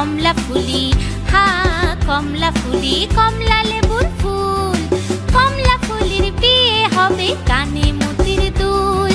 কমলা ফুলি, হা কমলা ফুলি, কমলা লেবুর ফুল। কমলা ফুলির বিয়ে হবে কানে মতির দুল।